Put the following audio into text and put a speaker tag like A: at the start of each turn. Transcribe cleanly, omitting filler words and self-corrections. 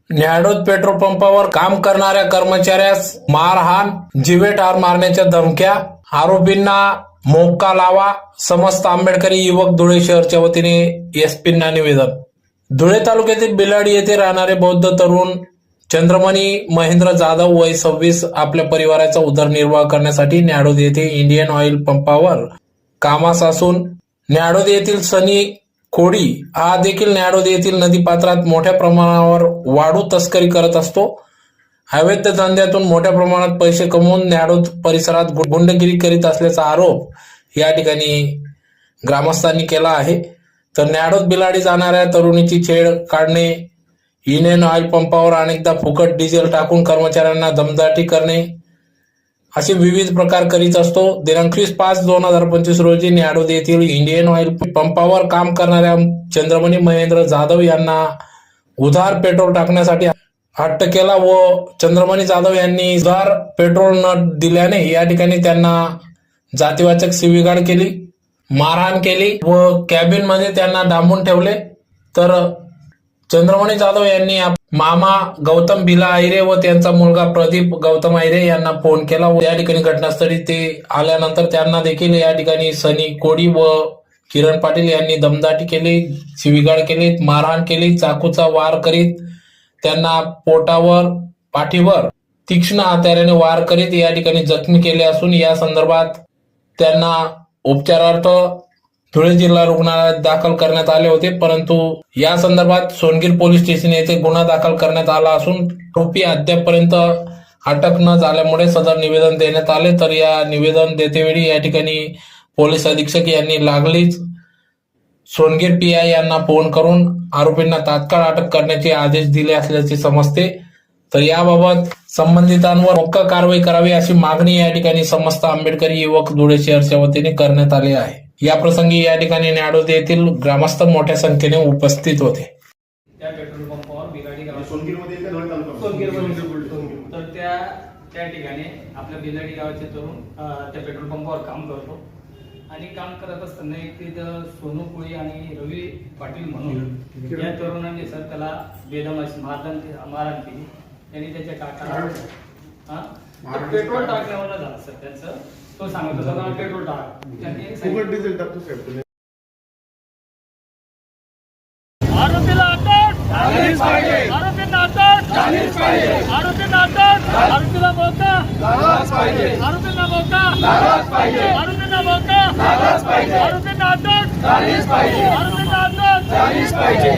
A: न्याडोद petrol पंपावर काम करणाऱ्या कर्मचाऱ्यास मारहाण, जीवे ठार मारण्याच्या धमक्या, आरोपींना मोक्का लावा. समस्त आंबेडकरी युवक धुळे शहरच्या वतीने एसपींना निवेदन. धुळे तालुक्यातील बिलाडी येथे राहणारे बौद्ध तरुण चंद्रमणी महेंद्र जाधव वय 26 आपल्या परिवाराचा उदरनिर्वाह करण्यासाठी न्याडोद येथे इंडियन ऑइल पंपावर कामास असून न्याडोद येथील सनी कोडी हा देखील न्याडोद येथील नदीपात्रात मोठ्या प्रमाणावर वाळू तस्करी करत असतो. अवैध धंद्यातून मोठ्या प्रमाणात पैसे कमवून न्याडोद परिसरात गुंडगिरी करीत असल्याचा आरोप या ठिकाणी ग्रामस्थांनी केला आहे. तर न्याडोद बिलाडी जाणाऱ्या तरुणीची छेड काढणे, इंडियन ऑइल पंपावर अनेकदा फुकट डिझेल टाकून कर्मचाऱ्यांना दमदाटी करणे असे विविध प्रकार करीत असतो. दिनांक 20/5/2025 रोजी न्याडोद येथील इंडियन ऑइल पंपावर काम करणाऱ्या चंद्रमणी महेंद्र जाधव यांना उधार पेट्रोल टाकण्यासाठी हट्ट केला व चंद्रमणी जाधव यांनी उधार पेट्रोल न दिल्याने या ठिकाणी त्यांना जातीवाचक शिवीगाळ केली, मारहाण केली व कॅबिन मध्ये त्यांना डांबून ठेवले. तर चंद्रमणी जाधव यांनी मामा गौतम भिला आहिरे व त्यांचा मुलगा प्रदीप गौतम आहिरे यांना फोन केला व त्या ठिकाणी घटनास्थळी ते आल्यानंतर त्यांना देखील या ठिकाणी सनी कोडी व किरण पाटील यांनी दमदाटी केली, शिवीगाळ केली, मारहाण केली, चाकूचा वार करीत त्यांना पोटावर, पाठीवर तीक्ष्ण हत्याराने वार करीत या ठिकाणी जखमी केले असून या संदर्भात त्यांना उपचारार्थ धुळे जिल्हा रुग्णालयात दाखल करण्यात आले होते. परंतु या संदर्भात सोनगीर पोलीस स्टेशन येथे गुन्हा दाखल करण्यात आला असून आरोपी अद्यापपर्यंत अटक न झाल्यामुळे सदर निवेदन देण्यात आले. तर या निवेदन देतेवेळी या ठिकाणी पोलीस अधीक्षक यांनी लागलीच सोनगीर पीआय यांना फोन करून आरोपींना तात्काळ अटक करण्याचे आदेश दिले असल्याचे समजते. तर याबाबत संबंधितांवर मोक्का कारवाई करावी अशी मागणी या ठिकाणी समस्त आंबेडकरी युवक धुळे शहरच्या वतीने करण्यात आली आहे. या प्रसंगी या ठिकाणी न्याडोद येथील ग्रामस्थ मोठ्या संख्येने उपस्थित होते.
B: त्या पेट्रोल पंपावर बिलाडी गावात
C: सोनगीरमध्ये
B: तर त्या ठिकाणी आपल्या बिलाडी गावाचे तरुण त्या पेट्रोल पंपावर काम करतो आणि काम करत असताना एक तिथं सोनू कोळी आणि रवी पाटील म्हणून या तरुणांनी सर त्याला बेदम अशी मारहाण केली. त्यांनी त्याच्या काकाला पेट्रोल टाकण्यावर झालं सर त्यांचं. तो सांगत होता मला पेट्रोल टाक, त्यांनी
C: फुकट डिझेल टाकतो साहेब.
B: आरोपीला अटक झालीच पाहिजे, आरोपींना अटक झालीच पाहिजे, आरोपींना अटक, आरोपीला मोक्का लागाच पाहिजे, आरोपींना मोक्का लागाच पाहिजे, आरोपींना मोक्का लागाच पाहिजे, आरोपींना अटक झालीच पाहिजे, आरोपींना अटक झालीच पाहिजे.